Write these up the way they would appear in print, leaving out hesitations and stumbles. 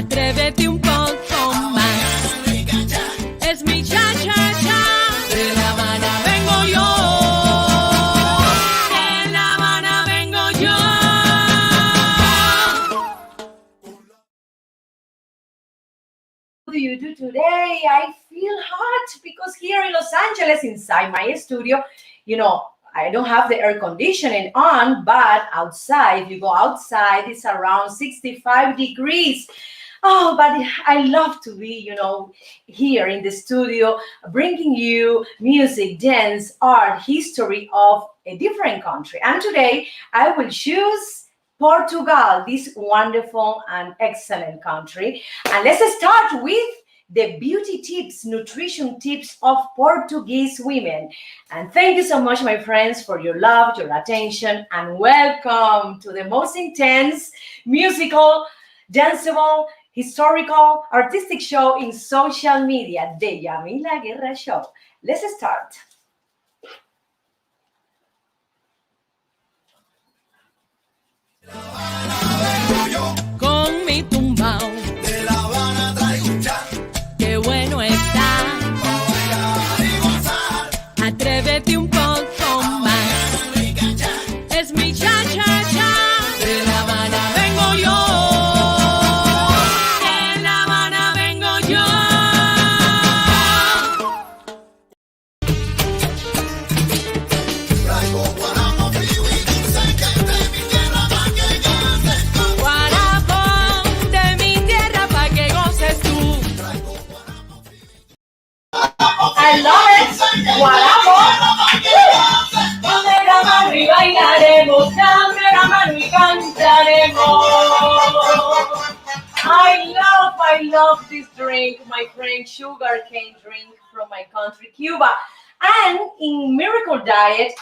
Atrévete un poco más. Es mi cha-cha-cha. De La Habana vengo yo. De La Habana vengo yo. What do you do today? I feel hot because here in Los Angeles, inside my studio, I don't have the air conditioning on, but outside, if you go outside, it's around 65 degrees. Oh, but I love to be, here in the studio, bringing you music, dance, art, history of a different country. And today I will choose Portugal, this wonderful and excellent country. And let's start with the beauty tips, nutrition tips of Portuguese women. And thank you so much, my friends, for your love, your attention, and welcome to the most intense musical, danceable, historical, artistic show in social media, the Yamila Guerra Show. Let's start. Con mi tumbao. De La Habana traigo un chan. Qué bueno está. Pa' bailar y gozar. Atrévete un poco más. Es mi cha-cha-cha. De La Habana vengo yo. De La Habana vengo yo. Traigo guaramo frío y dulce que es de mi tierra pa' que goces tú. Guarapo de mi tierra pa' que goces tú. Traigo guaramo frío y I love it. Guarapo. Dame la mano y bailaremos, dame la mano y cantaremos. I love this drink, my friend, sugarcane drink from my country, Cuba. And in Miracle Diet,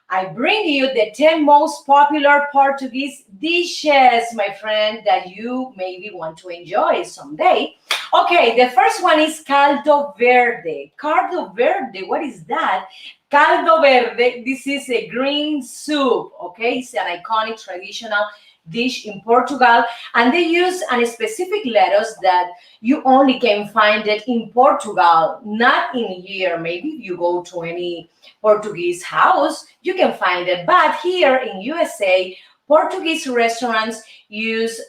I bring you the 10 most popular Portuguese dishes, my friend, that you maybe want to enjoy someday. Okay, the first one is caldo verde. Caldo verde, what is that? Caldo verde, this is a green soup, okay? It's an iconic traditional dish in Portugal, and they use a specific lettuce that you only can find it in Portugal, not in here. Maybe if you go to any Portuguese house, you can find it, but here in USA, Portuguese restaurants use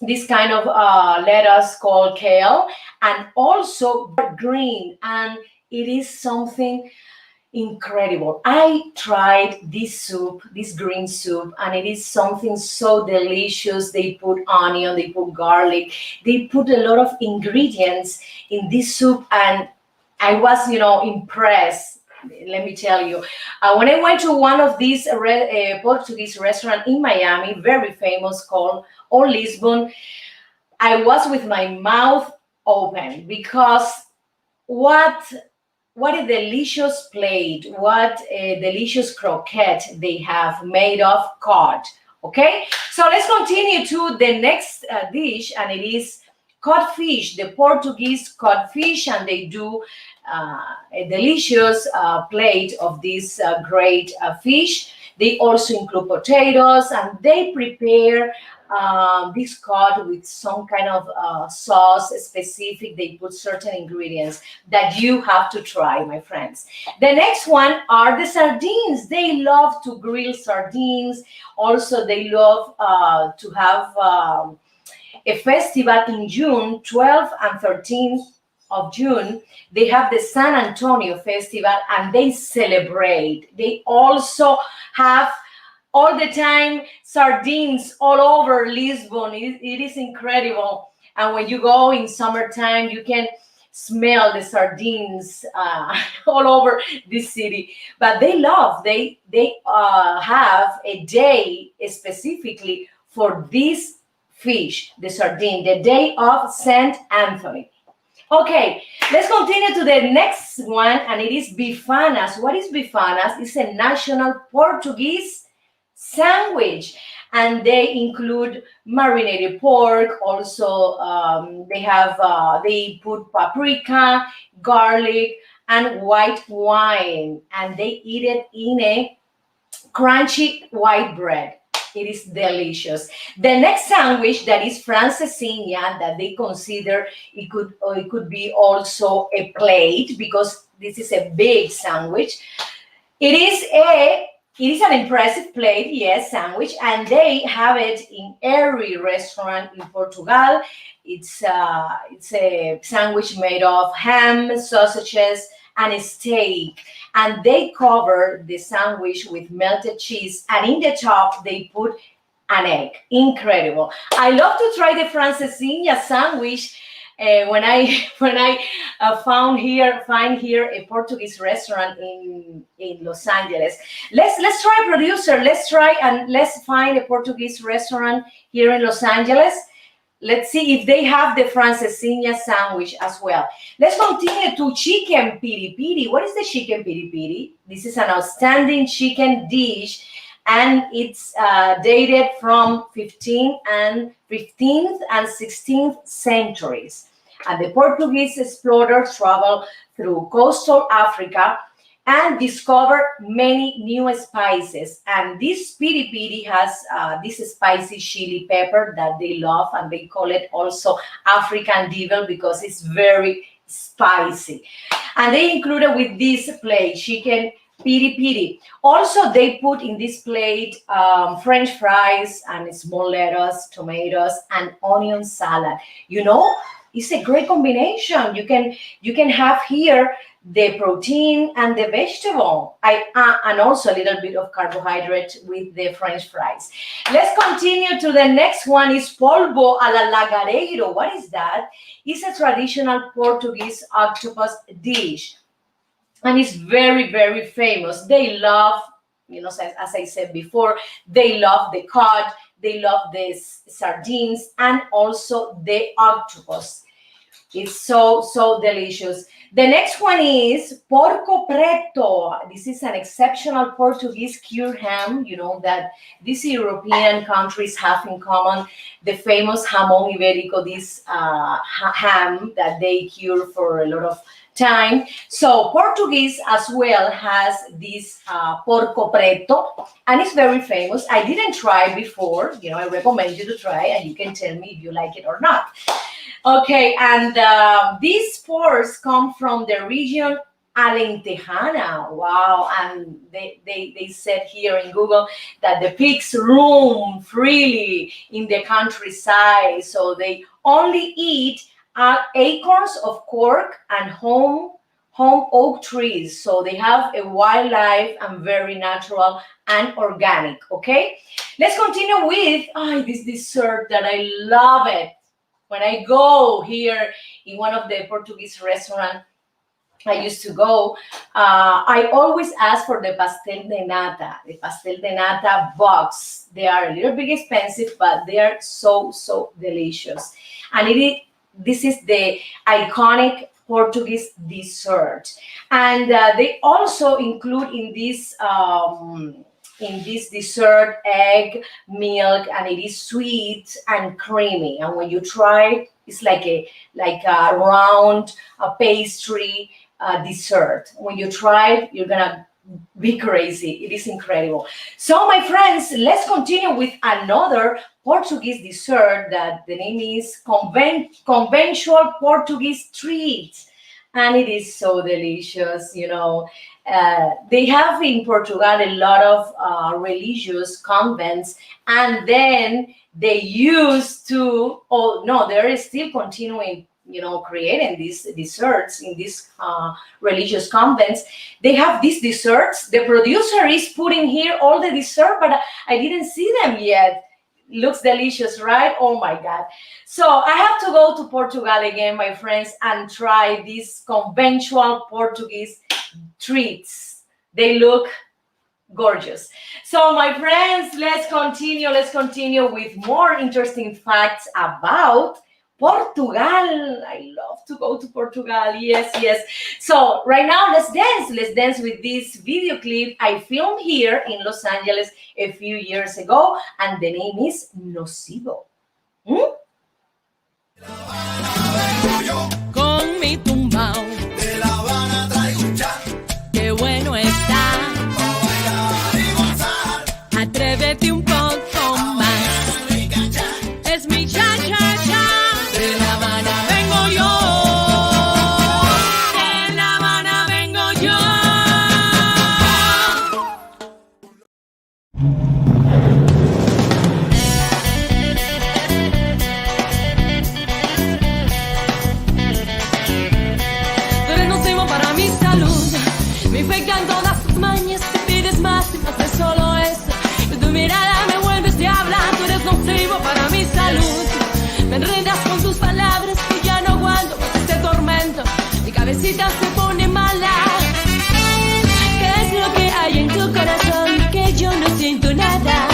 this kind of lettuce called kale, and also green, and it is something incredible. I tried this soup, this green soup, and it is something so delicious. They put onion, they put garlic, they put a lot of ingredients in this soup, and I was, impressed. Let me tell you, when I went to one of these Portuguese restaurant in Miami, very famous, called or Lisbon, I was with my mouth open because what a delicious plate, what a delicious croquette they have made of cod. Okay, so let's continue to the next dish, and it is codfish, the Portuguese codfish, and they do a delicious plate of this great fish. They also include potatoes, and they prepare this cod with some kind of sauce specific. They put certain ingredients that you have to try, my friends. The next one are the sardines. They love to grill sardines. Also, they love to have a festival in June, 12th and 13th of June. They have the San Antonio Festival, and they celebrate. They also have all the time sardines all over Lisbon. It is incredible. And when you go in summertime, you can smell the sardines all over this city. But they have a day specifically for this fish, the sardine, the day of Saint Anthony. Okay, let's continue to the next one, and it is bifanas. What is bifanas? It's a national Portuguese sandwich, and they include marinated pork. Also, they put paprika, garlic, and white wine, and they eat it in a crunchy white bread. it is delicious. The next sandwich that is francesinha that they consider it could be also a plate because this is a big sandwich. It is an impressive plate, yes, sandwich, and they have it in every restaurant in Portugal. It's a sandwich made of ham, sausages, and a steak, and they cover the sandwich with melted cheese, and in the top they put an egg. Incredible! I love to try the francesinha sandwich. When I find here a Portuguese restaurant in Los Angeles. Let's try, producer. Let's try and let's find a Portuguese restaurant here in Los Angeles. Let's see if they have the francesinha sandwich as well. Let's continue to chicken piri piri. What is the chicken piri piri? This is an outstanding chicken dish, and it's dated from 15th and 16th centuries. And the Portuguese explorers traveled through coastal Africa and discovered many new spices. And this piri piri has this spicy chili pepper that they love, and they call it also African devil because it's very spicy. And they included with this plate chicken piri piri. Also, they put in this plate French fries and small lettuce, tomatoes, and onion salad. You know, it's a great combination. You can have here the protein and the vegetable, and also a little bit of carbohydrate with the French fries. Let's continue to the next one. Is polvo a la lagareiro. What is that? It's a traditional Portuguese octopus dish, and it's very, very famous. They love, as I said before, they love the cod, they love the sardines, and also the octopus. It's so delicious. The next one is porco preto. This is an exceptional Portuguese cured ham, that these European countries have in common. The famous jamón ibérico, this ham that they cure for a lot of time. So Portuguese as well has this porco preto, and it's very famous. I didn't try before. I recommend you to try, and you can tell me if you like it or not. Okay, and these spores come from the region Alentejana. Wow, and they said here in Google that the pigs roam freely in the countryside, so they only eat acorns of cork and home oak trees. So they have a wildlife and very natural and organic. Okay, let's continue with this dessert that I love it. When I go here in one of the Portuguese restaurants I used to go, I always ask for the pastel de nata, box. They are a little bit expensive, but they are so delicious. And this is the iconic Portuguese dessert. And they also include in this dessert egg, milk, and it is sweet and creamy. And when you try, it's like a round pastry dessert. When you try it, you're gonna be crazy. It is incredible. So my friends, let's continue with another Portuguese dessert that the name is conventional Portuguese treats. And it is so delicious, They have in Portugal a lot of religious convents, and then they used to, they're still continuing, creating these desserts in these religious convents. They have these desserts. The producer is putting here all the dessert, but I didn't see them yet. Looks delicious, right? Oh my God. So I have to go to Portugal again, my friends, and try these conventional Portuguese treats. They look gorgeous. So my friends, let's continue with more interesting facts about Portugal. I love to go to Portugal. Yes. So right now, let's dance with this video clip I filmed here in Los Angeles a few years ago, and the name is Nocivo. Con mi tumbao, De La Habana traigo un chat, qué bueno está. pa' bailar y gozar. Atrévete un poco con tus palabras que ya no aguanto más este tormento. Mi cabecita se pone mala. ¿Qué es lo que hay en tu corazón? Que yo no siento nada.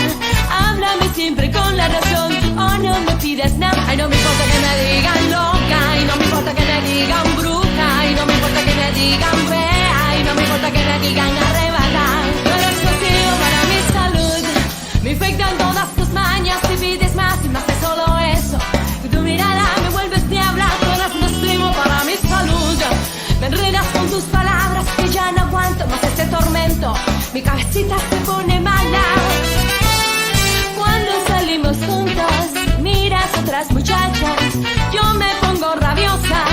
Háblame siempre con la razón. Oh, no me pidas nada. Ay, no me importa que me digan loca. Y no me importa que me digan bruja. Y no me importa que me digan fea. Y no me importa que me digan arrebatar. Tú eres nocivo para mi salud. Me infectan todas tus mañas. Si pides más y más de solo eso. Y tu mirada me vuelves diabla. Tú eres nocivo para mi salud. Me enredas con tus palabras que ya no aguanto más este tormento. Mi cabecita se pone mala. Cuando salimos juntos, miras otras muchachas. Yo me pongo rabiosa.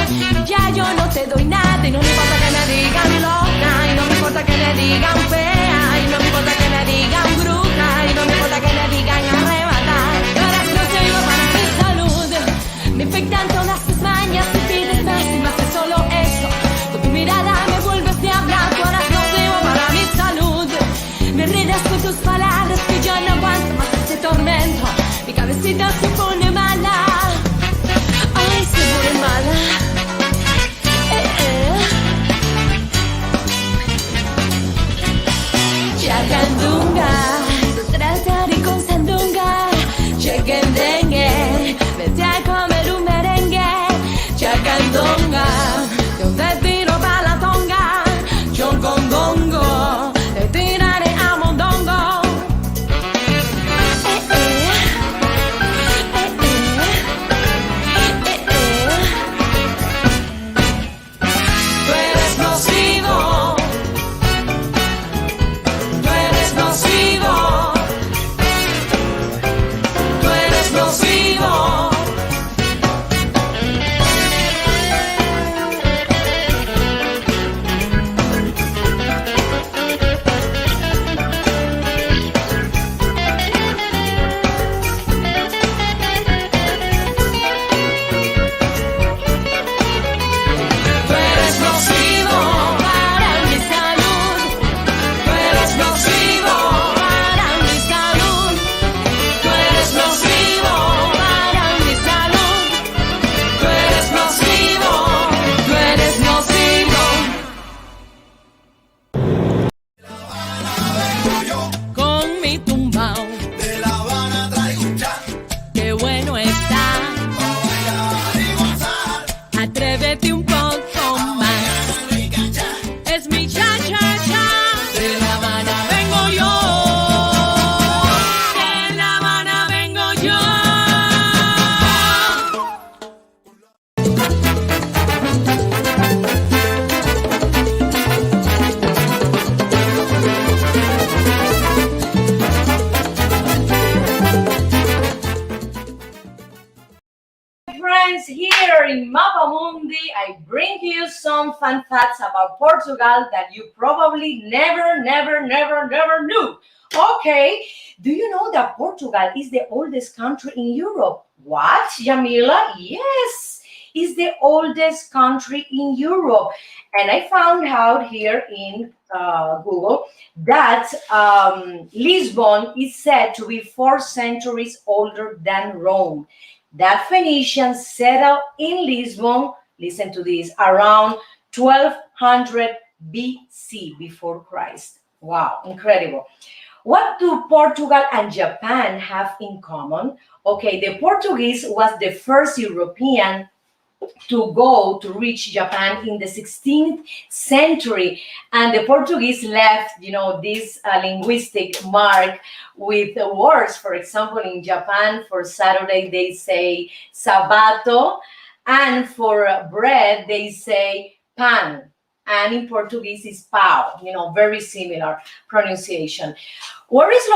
Ya yo no te doy nada. Y no me importa que me digan loca. Y no me importa que me digan fea. Y no me importa que me digan bruja. Y no me importa que me digan arrebatar. Tú eres nocivo para mi salud. Me infectan todas tus mañas. Si pides más y más de solo eso. Con tu mirada me vuelves diabla. Tú eres nocivo para mi salud. Me enredas con tus palabras que yo no aguanto más este tormento. Mi cabecita se pone mala. Ay, se pone mala. Chacandunga, tratar y con sandunga. Chequendengue, vete a comer un merengue. Chacandunga, yo te tiro pa' la tonga. Chocondongo, te tiraré a mondongo. Tú eres nocivo. Tú eres nocivo. Tú eres nocivo. Tú eres nocivo para mi salud. Tú eres nocivo para mi salud. Tú eres nocivo para mi salud. Tú eres nocivo. Tú eres nocivo. Con mi tumbao, De La Habana traigo un chan, qué bueno está. pa' bailar y gozar. Atrévete un poco más. Rican chan, Es mi cha-cha-cha. De La Habana vengo yo. De La Habana vengo yo. Friends, here in Mapa Mundi, I bring you some fun facts about Portugal that you probably never knew. Okay, do you know that Portugal is the oldest country in Europe? What, Yamila? Yes, it's the oldest country in Europe. And I found out here in Google that Lisbon is said to be 4 centuries older than Rome. That Phoenicians settled in Lisbon, listen to this, around 1200 BC, before Christ. Wow, incredible. What do Portugal and Japan have in common? Okay, the Portuguese was the first European to reach Japan in the 16th century, and the Portuguese left, this linguistic mark with words. For example, in Japan, for Saturday they say sabato, and for bread they say pan, and in Portuguese is pau. Very similar pronunciation. Where is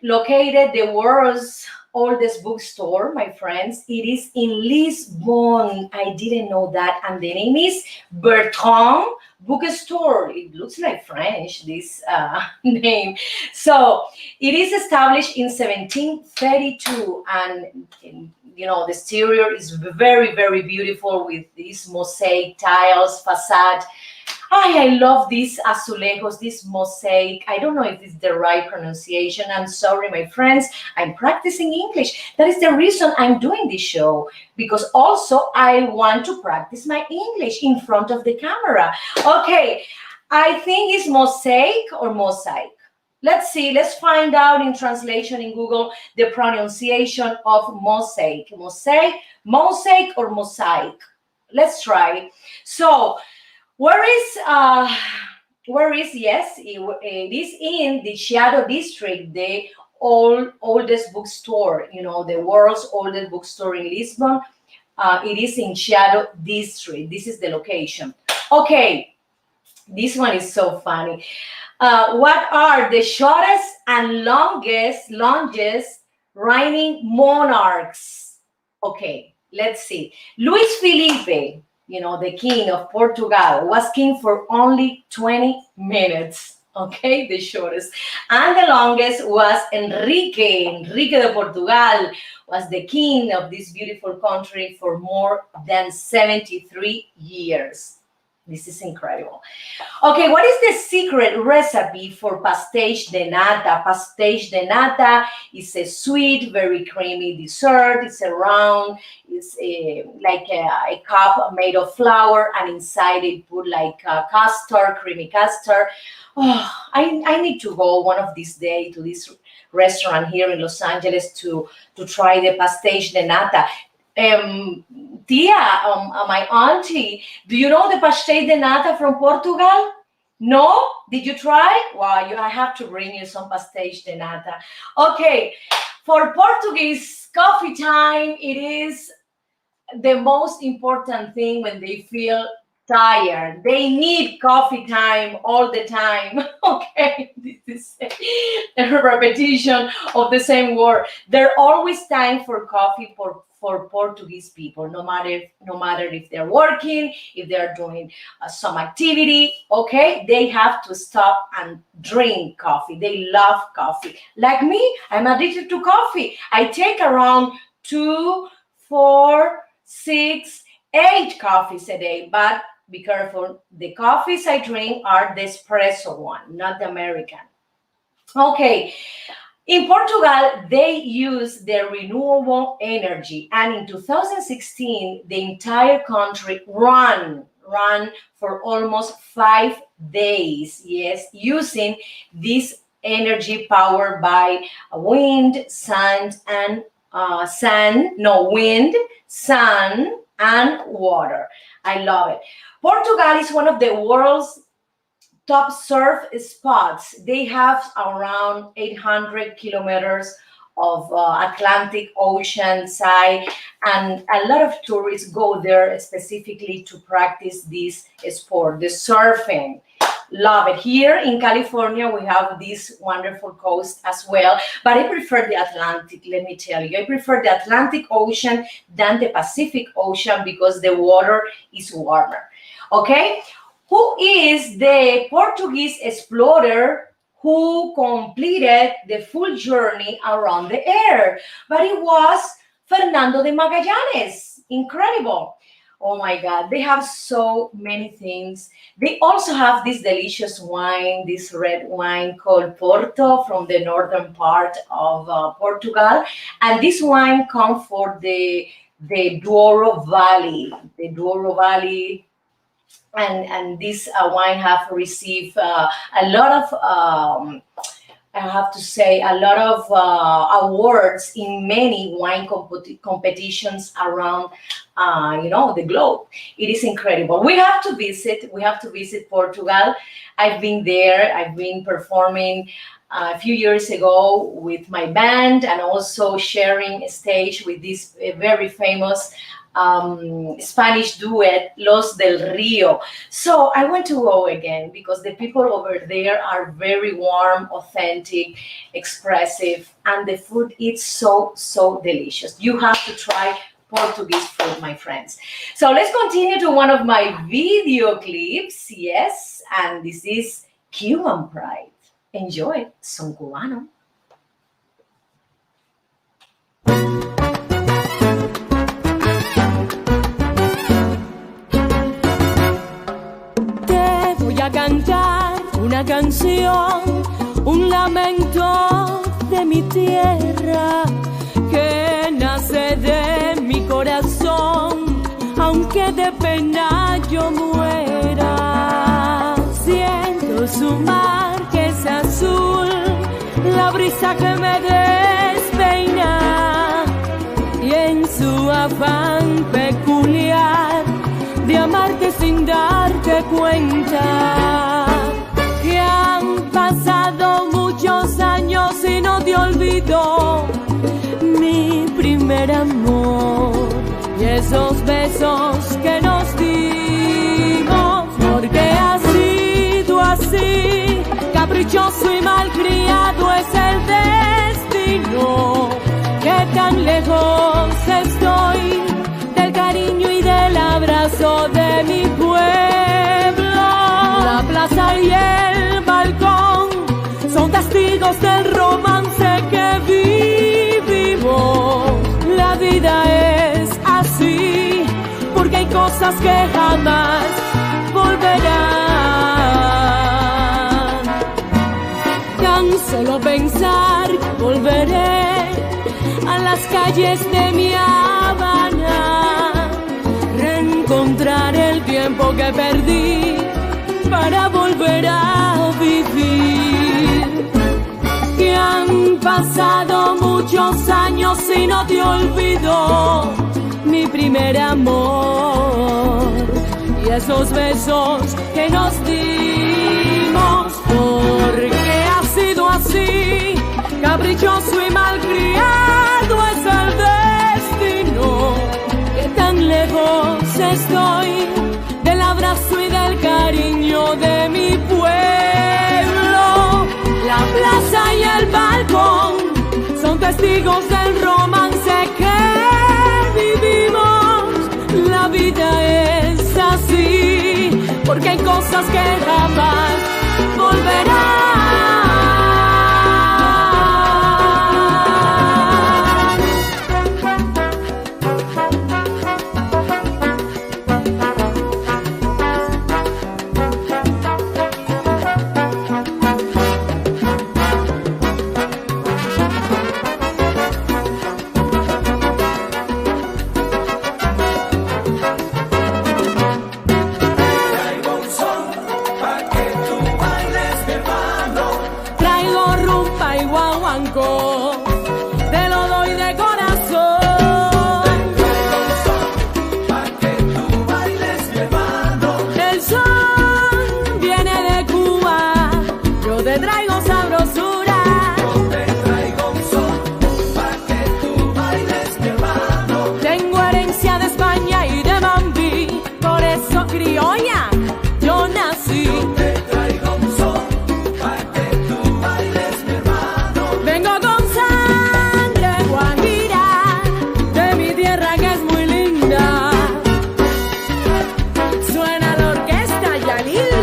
located the world's oldest bookstore, my friends? It is in Lisbon. I didn't know that. And the name is Bertrand Bookstore. It looks like French, this name. So it is established in 1732, and the exterior is very, very beautiful with these mosaic tiles, facade, I love these azulejos, this mosaic. I don't know if it's the right pronunciation. I'm sorry, my friends. I'm practicing English. That is the reason I'm doing this show, because also I want to practice my English in front of the camera. Okay, I think it's mosaic or mosaic. Let's see, let's find out in translation in Google the pronunciation of mosaic. Mosaic, mosaic or mosaic. Let's try. So, where is yes, it is in the Shadow District, the oldest bookstore, the world's oldest bookstore in Lisbon. It is in Shadow District. This is the location. Okay, this one is so funny. What are the shortest and longest reigning monarchs? Okay, let's see. Luis Felipe, the king of Portugal, was king for only 20 minutes. Okay, the shortest. And the longest was Enrique de Portugal, was the king of this beautiful country for more than 73 years. This is incredible. Okay, what is the secret recipe for pastéis de nata? Pastéis de nata is a sweet, very creamy dessert. It's like a cup made of flour, and inside it put like custard, creamy custard. Oh, I need to go one of these days to this restaurant here in Los Angeles to try the pastéis de nata. Tia, my auntie, do you know the pastéis de nata from Portugal? No? Did you try? Wow, I have to bring you some pastéis de nata. Okay, for Portuguese coffee time, it is the most important thing when they feel tired. They need coffee time all the time. Okay, this is a repetition of the same word. There's always time for coffee for Portuguese people, no matter if they're working, if they're doing some activity. Okay, they have to stop and drink coffee. They love coffee. Like me, I'm addicted to coffee. I take around 2, 4, 6, 8 coffees a day, but be careful. The coffees I drink are the espresso one, not the American. Okay. In Portugal, they use the renewable energy, and in 2016, the entire country ran for almost 5 days, yes, using this energy powered by wind, sun, and water. I love it. Portugal is one of the world's top surf spots. They have around 800 kilometers of Atlantic Ocean side, and a lot of tourists go there specifically to practice this sport, the surfing. Love it. Here in California, we have this wonderful coast as well, but I prefer the Atlantic, let me tell you. I prefer the Atlantic Ocean than the Pacific Ocean because the water is warmer. Okay? Who is the Portuguese explorer who completed the full journey around the air? But it was Fernando de Magallanes. Incredible. Oh my God, they have so many things. They also have this delicious wine, this red wine called Porto from the northern part of Portugal. And this wine comes from the Douro Valley. The Douro Valley. And this wine have received a lot of I have to say a lot of awards in many wine competitions around the globe. It is incredible. We have to visit Portugal. I've been there. I've been performing a few years ago with my band, and also sharing a stage with this very famous Spanish duet, Los del Rio. So I want to go again because the people over there are very warm, authentic, expressive, and the food is so delicious. You have to try Portuguese food, my friends. So let's continue to one of my video clips. Yes, and this is Cuban Pride. Enjoy. Son cubano. Te una canción, un lamento de mi tierra que nace de mi corazón, aunque de pena yo muera. Siento su mar que es azul, la brisa que me despeina, y en su afán peculiar de amarte sin darte cuenta, que han pasado muchos años y no te olvido mi primer amor y esos besos que nos dimos, porque ha sido así, caprichoso y malcriado es el destino, que tan lejos estoy del cariño y del abrazo de mi pueblo. La plaza y el balcón son testigos del romance que vivimos. La vida es así, porque hay cosas que jamás volverán. Tan solo pensar, volveré a las calles de mi Havana, reencontrar el tiempo que perdí para volver a vivir. Que han pasado muchos años y no te olvido mi primer amor y esos besos que nos dimos, porque ha sido así, caprichoso y malcriado es el destino, que tan lejos estoy del abrazo y del cariño de mi pueblo. La plaza y el balcón son testigos del romance que vivimos. La vida es así, porque hay cosas que jamás volverán. Te lo doy de corazón. Pa' que tú bailes, mi hermano. El son viene de Cuba, yo te traigo sabrosura. Yo te traigo un son, pa' que tú bailes, mi hermano. Tengo herencia de España y de Bambi, por eso criolla yo nací. Yo te traigo un son, pa' que tú bailes, mi hermano. Vengo con sangre guajira de mi tierra que es muy linda. Suena la orquesta Yalil.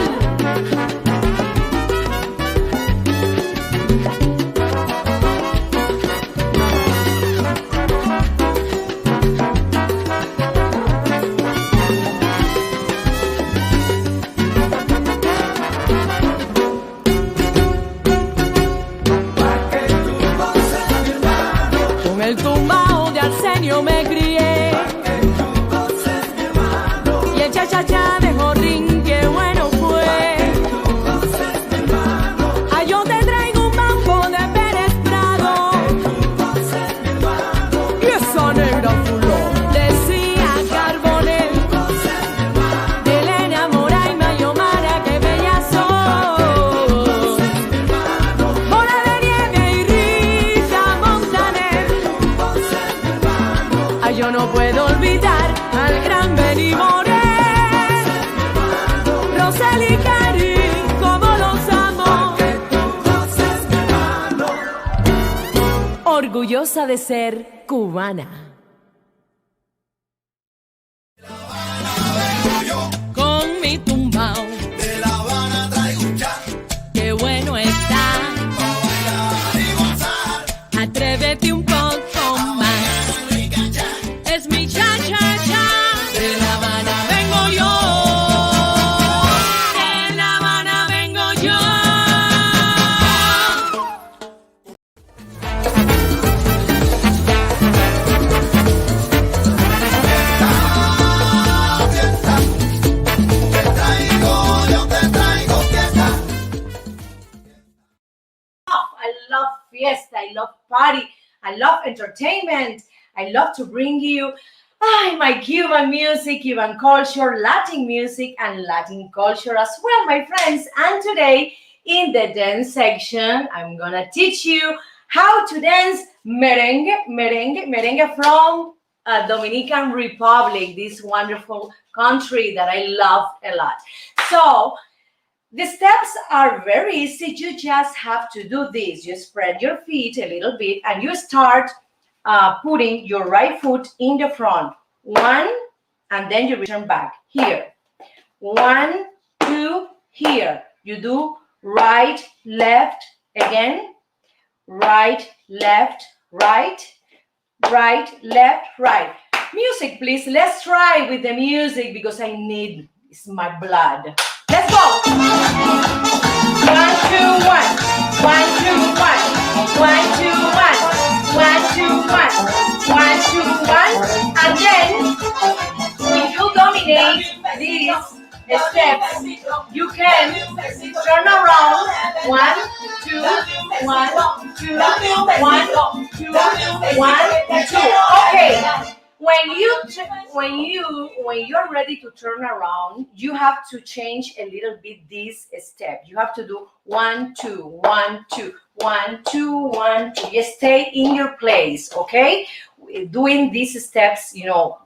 Pa' que tú goces, mi hermano. Con el tumbao de Arsenio me crié, Pa' que tú goces, mi hermano. y el cha-cha-cha de Jorrín, qué bueno fue. Tú goces, mi hermano. Ah, yo te traigo un mambo de Pérez Prado, Tú goces, mi hermano. y esa negra fuló decía Carbonel, Goces, mi hermano. de Elena Moraima y Omara, que bella soy. Bola de nieve y Rita Montaner, Goces, mi hermano. ah, yo no puedo olvidar al gran Benny Moré, Rosel y Karim, como los amo. Tú goces, mi hermano. Orgullosa de ser cubana. Con mi tumbao, De La Habana traigo un cha, qué bueno está. pa' bailar y gozar. Atrévete un poco más. Rica cha, Es mi cha-cha-cha. De La Habana vengo yo. De La Habana vengo yo. fiesta, I love party, I love entertainment. I love to bring you my Cuban music, Cuban culture, Latin music, and Latin culture as well, my friends. And today, in the dance section, I'm gonna teach you how to dance merengue from Dominican Republic, this wonderful country that I love a lot. So, the steps are very easy. You just have to do this. You spread your feet a little bit and you start putting your right foot in the front. One, and then you return back. Here. 1, 2, here. You do right, left, again. Right, left, right. Right, left, right. Music, please. Let's try with the music because I need, it's my blood. Let's go. 1, 2, 1. 1, 2, 1. 1, 2, 1. 1, 2, 1. 1, 2, 1. And then when you dominate these steps, you can turn around. 1, 2, 1, 2, 1, 2, 1, 2. Okay. When you're ready to turn around, you have to change a little bit this step. You have to do 1, 2, 1, 2, 1, 2, 1, 2. You stay in your place, okay? Doing these steps,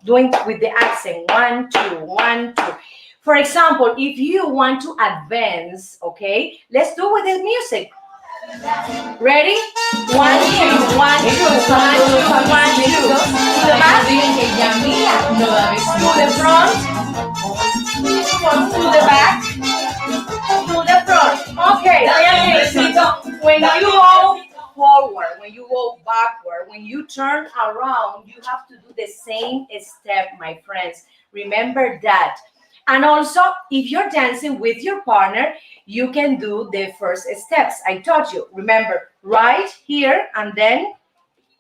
doing with the accent 1, 2, 1, 2. For example, if you want to advance, okay, let's do with the music. Ready? 1, 2, 1, 2, 1, 2, 1, 2. To the back. To the front. To the back. To the front. Okay. When you go forward, when you go backward, when you turn around, you have to do the same step, my friends. Remember that. And also, if you're dancing with your partner, you can do the first steps I taught you. Remember, right here, and then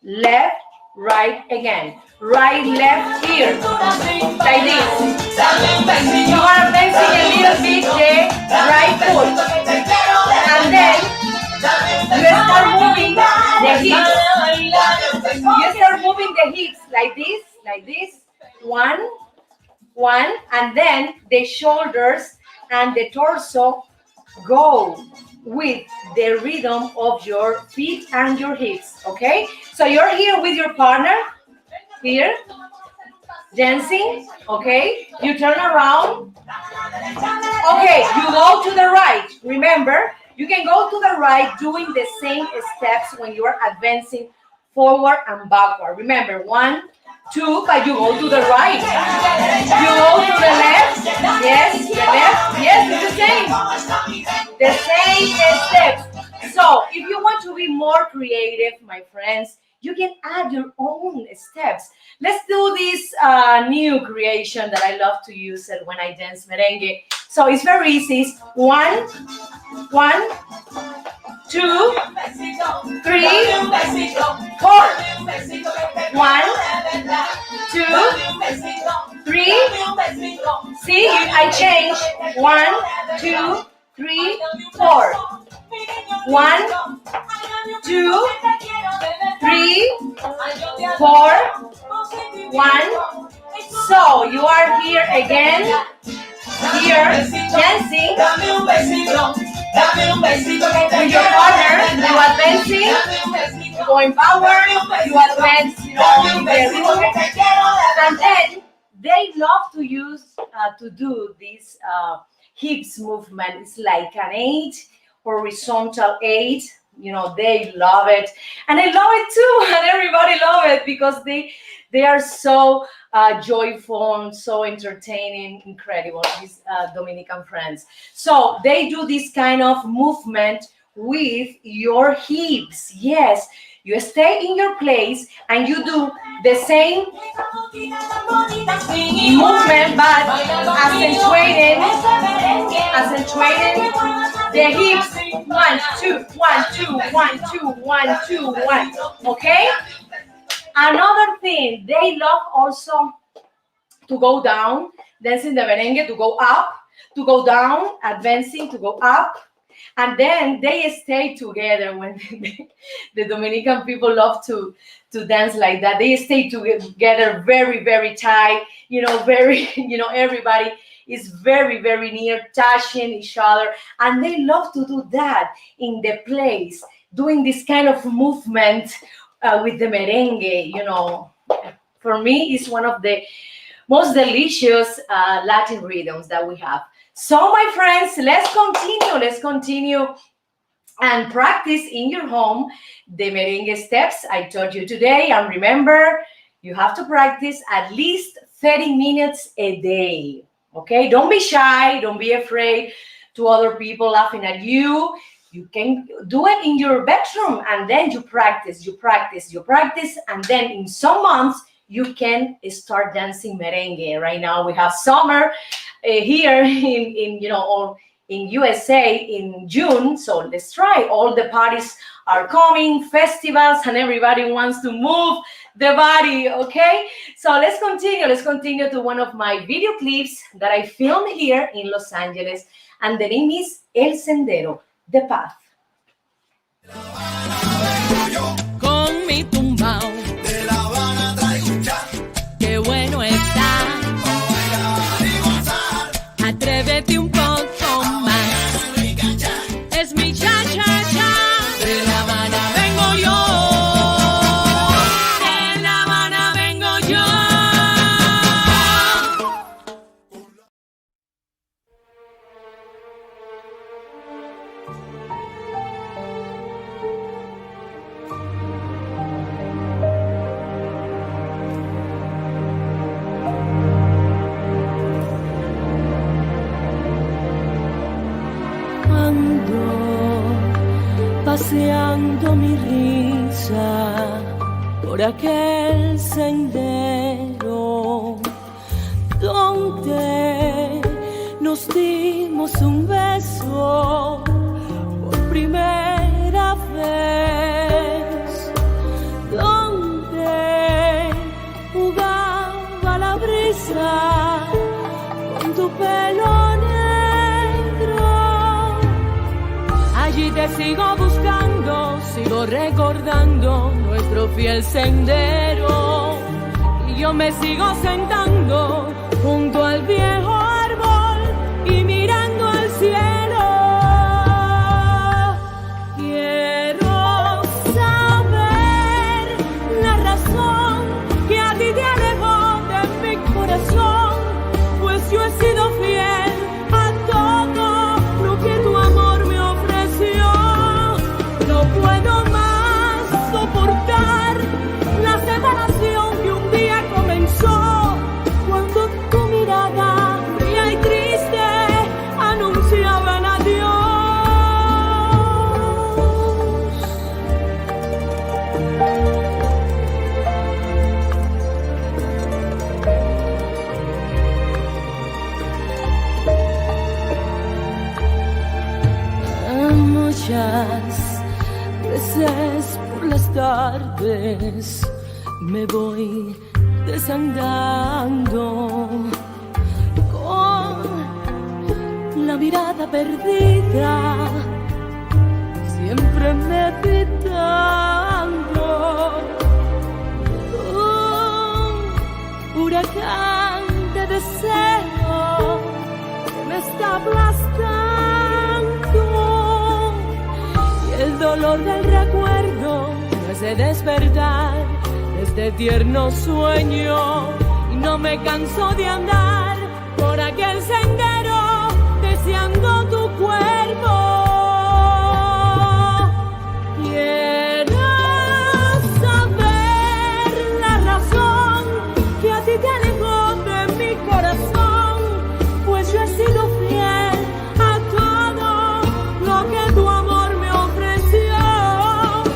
left, right again. Right, left, here. Like this. You are dancing a little bit the right foot. And then you start moving the hips. You start moving the hips like this. 1, and then the shoulders and the torso go with the rhythm of your feet and your hips, okay? So you're here with your partner, here, dancing, okay? You turn around. Okay, you go to the right. Remember, you can go to the right doing the same steps when you are advancing forward and backward. Remember, 1, 2, but you go to the right. You go to the left. Yes, the left. Yes, it's the same. The same steps. So, if you want to be more creative, my friends, you can add your own steps. Let's do this new creation that I love to use it when I dance merengue. So, it's very easy. It's 1, 1, 2, 3, 4. 1, 2, 3. See, I change. 1, 2, 3, 4. 1, 2, 3, 4. 1. So you are here again. Here, dancing with your partner. You advancing, going forward. You advance, and then they love to use to do this hips movement. It's like an 8, horizontal 8. They love it, and I love it too, and everybody love it because they are so joyful, so entertaining, incredible, these Dominican friends. So they do this kind of movement with your hips. Yes, you stay in your place and you do the same movement, but accentuating the hips. 1, 2, 1, 2, 1, 2, 1, 2, 1. Okay? Another thing, they love also to go down, dancing the merengue, to go up, to go down, advancing, to go up, And then they stay together when the Dominican people love to dance like that. They stay together very, very tight, very, everybody is very, very near, touching each other. And they love to do that in the place, doing this kind of movement with the merengue. For me, it's one of the most delicious Latin rhythms that we have. So, my friends, let's continue and practice in your home the merengue steps I taught you today. And remember, you have to practice at least 30 minutes a day. Okay, don't be shy, don't be afraid to other people laughing at you. You can do it in your bedroom, and then you practice, and then in some months you can start dancing merengue. Right now we have summer here in USA in June, so let's try. All the parties are coming, festivals, and everybody wants to move the body, okay? So let's continue to one of my video clips that I filmed here in Los Angeles, and the name is El Sendero, The Path. Con mi tumbao, De La Habana traigo un cha, qué bueno está. pa' bailar y gozar. Atrévete un poco más. Rica cha, Es mi cha-cha-cha. De La Habana vengo yo. De La Habana vengo yo. Paseando mi risa por aquel sendero donde nos dimos un beso por primera vez, donde jugaba la brisa con tu pelo negro. Allí te sigo buscando, sigo recordando nuestro fiel sendero. Y yo me sigo sentando junto al viejo árbol y mirando al cielo. Quiero saber la razón que a ti te alejó de mi corazón, pues yo he sido fiel a todo lo que tu amor me ofreció. No puedo más soportar la separación que un día comenzó, cuando tu mirada fría y triste anunciaba el adiós. Muchas veces por las tardes me voy desandando con la mirada perdida, siempre meditando. Un huracán de deseo que me está aplastando, el dolor del recuerdo me hace despertar de este tierno sueño, y no me canso de andar por aquel sendero deseando tu cuerpo. Quiero saber la razón que a ti te alejó de mi corazón, pues yo he sido fiel a todo lo que tu amor me ofreció.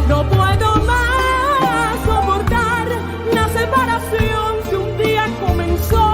No puedo más soportar la separación que un día comenzó,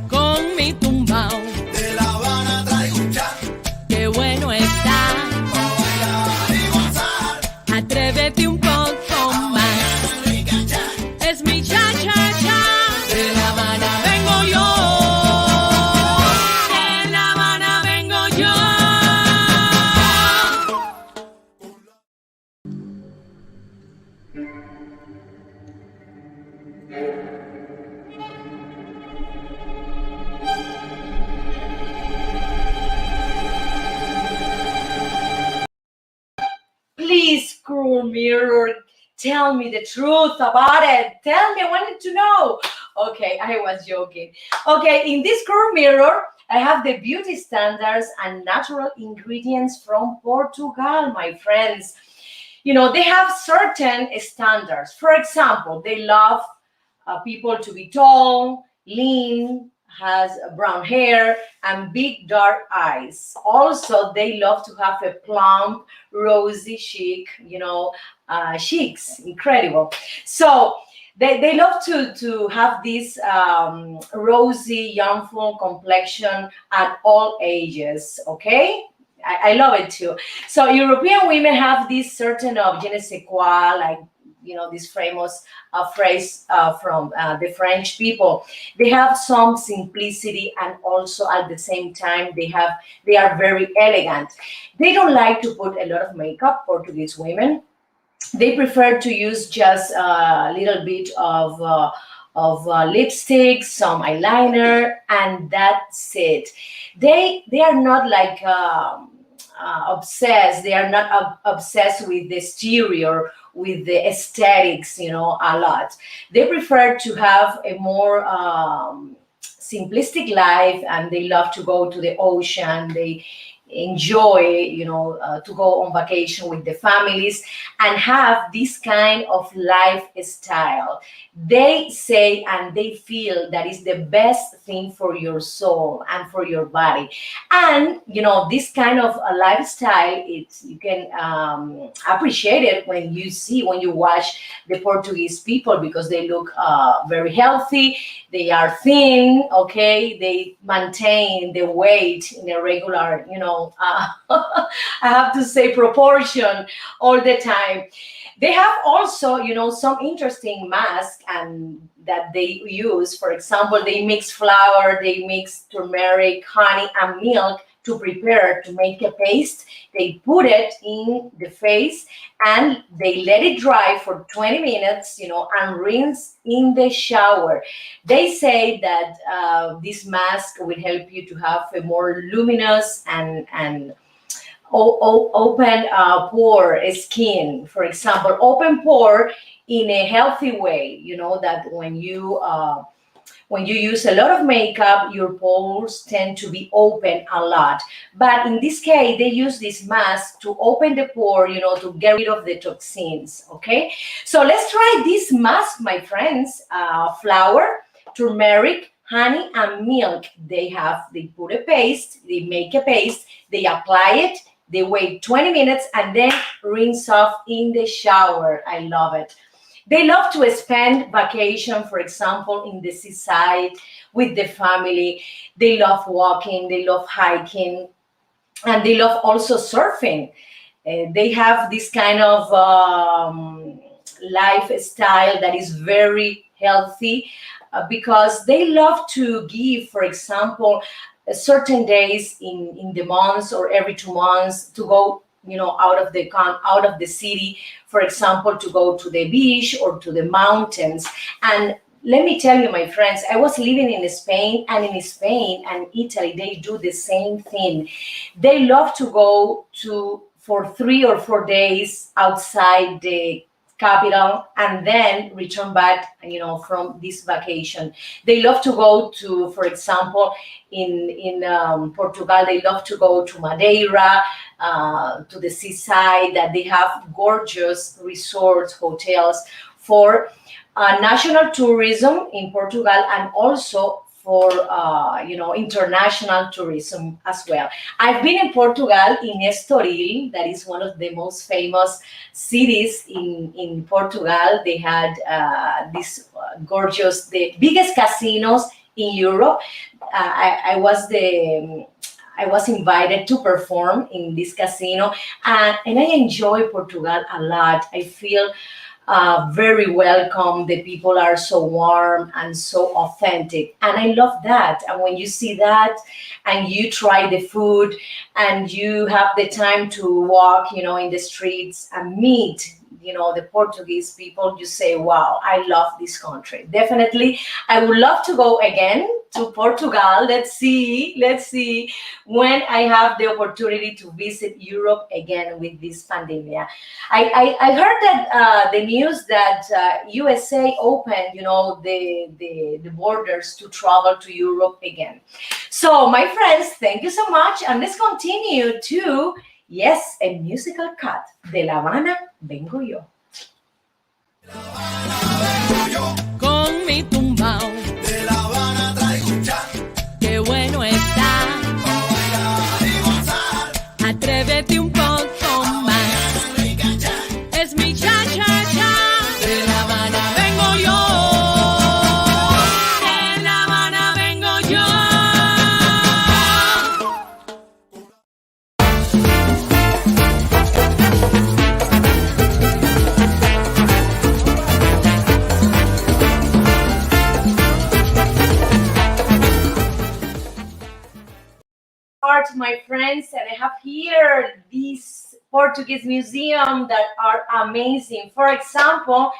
Con mi tumbao, De La Habana traigo un chat, qué bueno está. pa' bailar y gozar. Atrévete un poco más. Rica chat, Es mi cha cha cha. De La Habana vengo yo. De La Habana vengo yo. Please, cruel mirror, tell me the truth about it. Tell me, I wanted to know. Okay, I was joking. Okay, in this cruel mirror, I have the beauty standards and natural ingredients from Portugal, my friends. You know, they have certain standards. For example, they love people to be tall, lean, has brown hair, and big dark eyes. Also, they love to have a plump, rosy cheek, cheeks. Incredible. So they love to have this rosy, youngful complexion at all ages. Okay. I love it too. So European women have this certain of je ne sais quoi, like this famous phrase from the French people. They have some simplicity, and also at the same time they are very elegant. They don't like to put a lot of makeup. Portuguese women, they prefer to use just a little bit of lipstick, some eyeliner, and that's it. They are not like obsessed. They are not obsessed with the exterior, with the aesthetics, a lot. They prefer to have a more simplistic life, and they love to go to the ocean. They enjoy, to go on vacation with the families and have this kind of lifestyle. They say and they feel that is the best thing for your soul and for your body. And this kind of a lifestyle, it's you can appreciate it when you watch the Portuguese people, because they look very healthy. They are thin. Okay, they maintain the weight in a regular, I have to say, proportion all the time. They have also, some interesting masks and that they use. For example, they mix flour, they mix turmeric, honey, and milk to prepare to make a paste. They put it in the face and they let it dry for 20 minutes, and rinse in the shower. They say that this mask will help you to have a more luminous and open pore skin. For example, open pore in a healthy way. That when you use a lot of makeup, your pores tend to be open a lot. But in this case, they use this mask to open the pore, to get rid of the toxins. Okay, so let's try this mask, my friends. Flour, turmeric, honey, and milk. They put a paste, they make a paste, they apply it, they wait 20 minutes, and then rinse off in the shower. I love it. They love to spend vacation, for example, in the seaside with the family. They love walking, they love hiking, and they love also surfing. They have this kind of lifestyle that is very healthy, because they love to give, for example, certain days in the months or every 2 months to go out of the city, for example, to go to the beach or to the mountains. And let me tell you, my friends, I was living in Spain, and in Spain and Italy they do the same thing. They love to go for 3 or 4 days outside the capital and then return back, from this vacation. They love to go to, for example, in Portugal, they love to go to Madeira, to the seaside, that they have gorgeous resorts, hotels for national tourism in Portugal, and also international tourism as well. I've been in Portugal, in Estoril, that is one of the most famous cities in Portugal. They had this gorgeous, the biggest casinos in Europe. I was invited to perform in this casino, and I enjoy Portugal a lot. I feel very welcome. The people are so warm and so authentic, and I love that. And when you see that, and you try the food, and you have the time to walk, in the streets and meet, the Portuguese people, you say, "Wow, I love this country." Definitely, I would love to go again to Portugal. Let's see when I have the opportunity to visit Europe again with this pandemic. I heard that the news that USA opened, the borders to travel to Europe again. So, my friends, thank you so much, and let's continue to, yes, a musical cut. De La Habana vengo yo. Con mi tumbao, De La Habana traigo un cha, qué bueno está. pa' bailar y gozar. Atrévete un poco más. Rica cha, Es mi cha cha cha. De La Habana vengo yo. De La Habana vengo yo. Art, my friends, and I have here these Portuguese museum that are amazing. For example,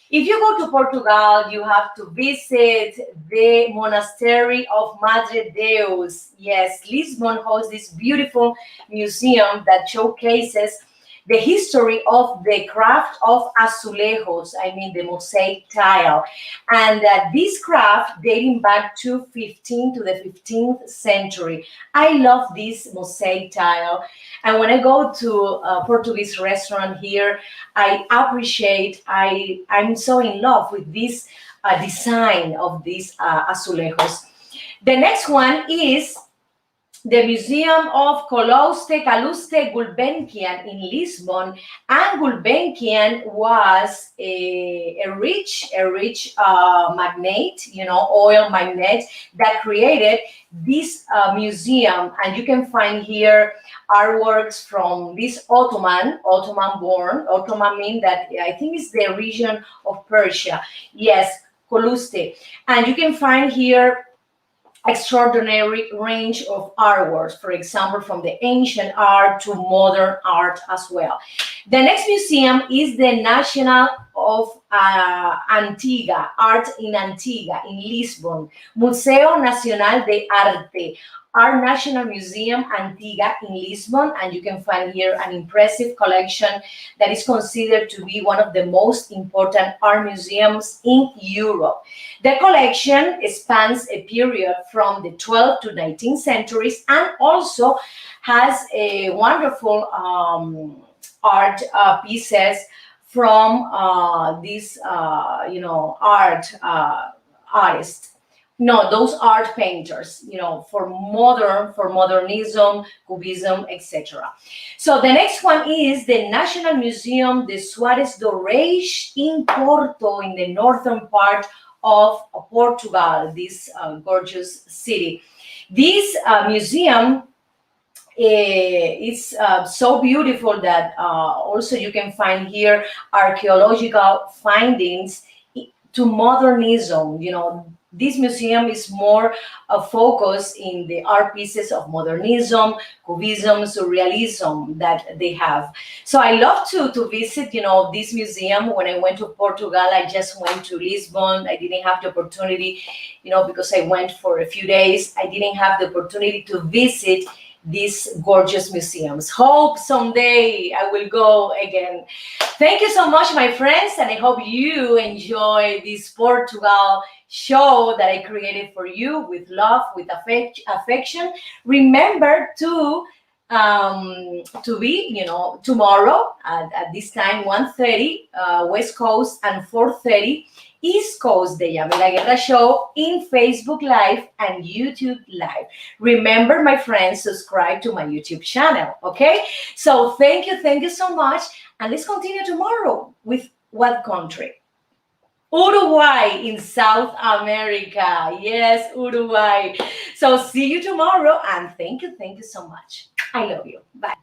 if you go to Portugal, you have to visit the monastery of Madre Deus. Yes, Lisbon hosts this beautiful museum that showcases the history of the craft of azulejos, I mean the mosaic tile. And this craft dating back to the 15th century. I love this mosaic tile. And when I go to a Portuguese restaurant here, I appreciate, I'm so in love with this design of these azulejos. The next one is the Museum of Calouste Gulbenkian in Lisbon. And Gulbenkian was a rich magnate, oil magnate that created this museum. And you can find here artworks from this Ottoman mean that I think is the region of Persia. Yes, Calouste. And you can find here extraordinary range of artworks, for example, from the ancient art to modern art as well. The next museum is the National of Antigua, Art in Antigua, in Lisbon, Museo Nacional de Arte, our National Museum Antigua in Lisbon, and you can find here an impressive collection that is considered to be one of the most important art museums in Europe. The collection spans a period from the 12th to 19th centuries and also has a wonderful art pieces from these, artists. No, those art painters, for modernism, cubism, etc. So the next one is the National Museum de Soares do Reis in Porto, in the northern part of Portugal, this gorgeous city. This museum is so beautiful that also you can find here archaeological findings to modernism. This museum is more focused in the art pieces of modernism, cubism, surrealism that they have. So I love to visit, this museum. When I went to Portugal, I just went to Lisbon. I didn't have the opportunity, because I went for a few days. I didn't have the opportunity to visit these gorgeous museums. Hope someday I will go again. Thank you so much, my friends, and I hope you enjoy this Portugal show that I created for you with love, with affection. Remember to be, tomorrow at this time, 1:30 West Coast and 4:30 East Coast, the Yamila Guerra Show in Facebook Live and YouTube Live. Remember, my friends, subscribe to my YouTube channel, okay? So thank you so much. And let's continue tomorrow with what country? Uruguay in South America. Yes, Uruguay. So see you tomorrow and thank you so much. I love you. Bye.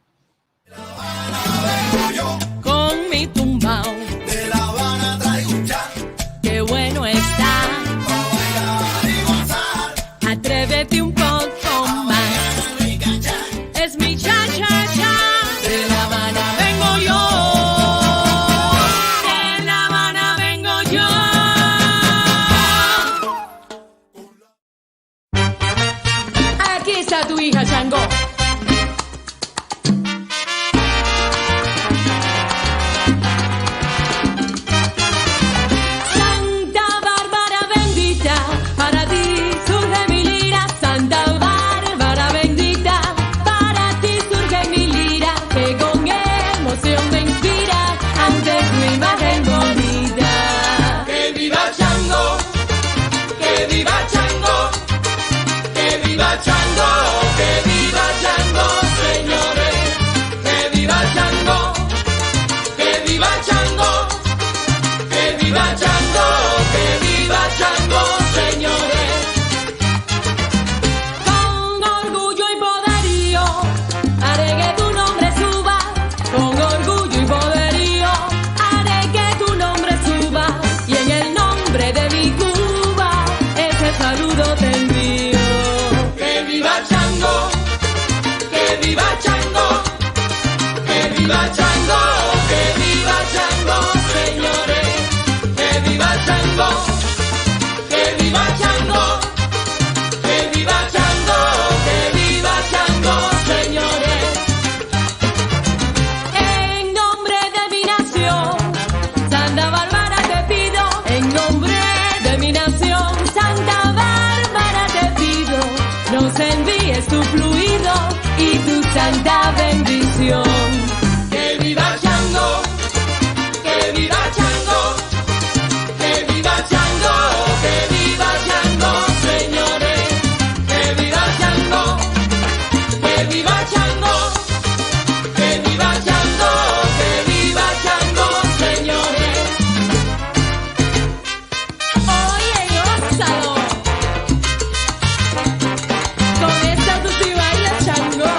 Con mi tumbao, De La Habana traigo un chan, qué bueno está. pa' bailar y gozar. Atrévete un poco más. Es mi cha cha cha. De La Habana vengo yo. De La Habana vengo yo. Aquí está tu hija Chango. Santa Bárbara bendita, para ti surge mi lira. Santa Bárbara bendita, para ti surge mi lira. Que con emoción me inspira ante tu imagen bonita. Que viva Chango, que viva Chango, que viva Chango, que viva Chango, señores. Que viva Chango, que viva Chango, que viva Chango, que viva Chango, señores. Con orgullo y poderío haré que tu nombre suba. Con orgullo y poderío haré que tu nombre suba. Y en el nombre de mi Cuba ese saludo te envío. Que viva Chango, que viva Chango, que viva Chango, que viva Chango, señores. Que viva Chango, que viva Chango, que viva Chango, que viva Chango, señores. En nombre de mi nación, Santa Bárbara te pido. En nombre de mi nación, Santa Bárbara te pido. Nos envíes tu fluido y tu santa bendición. Que viva Chango, que viva Chango, que viva Chango, que viva Chango, señores. Que viva Chango, que viva Chango, que viva Chango, que viva Chango, señores. Oye, gózalo. Con esta tú sí bailas, Chango.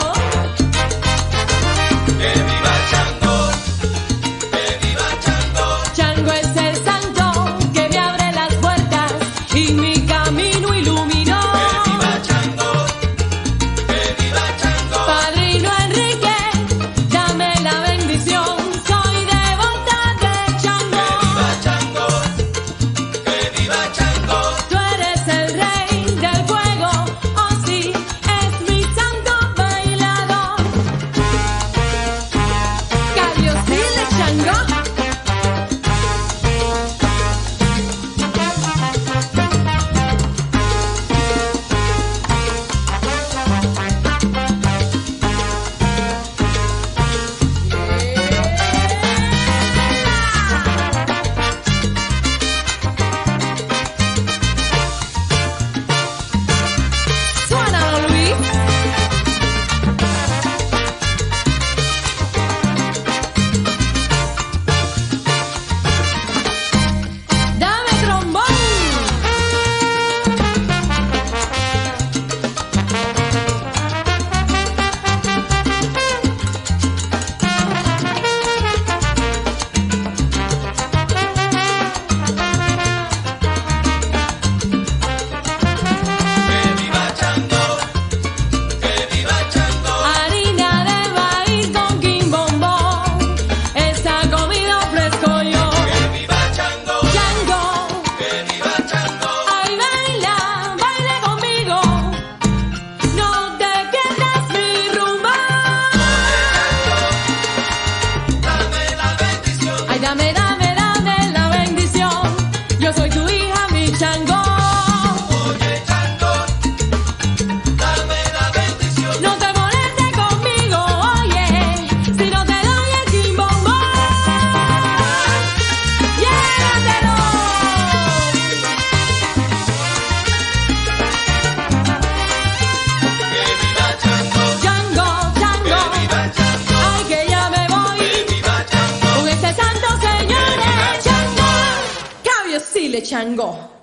chango.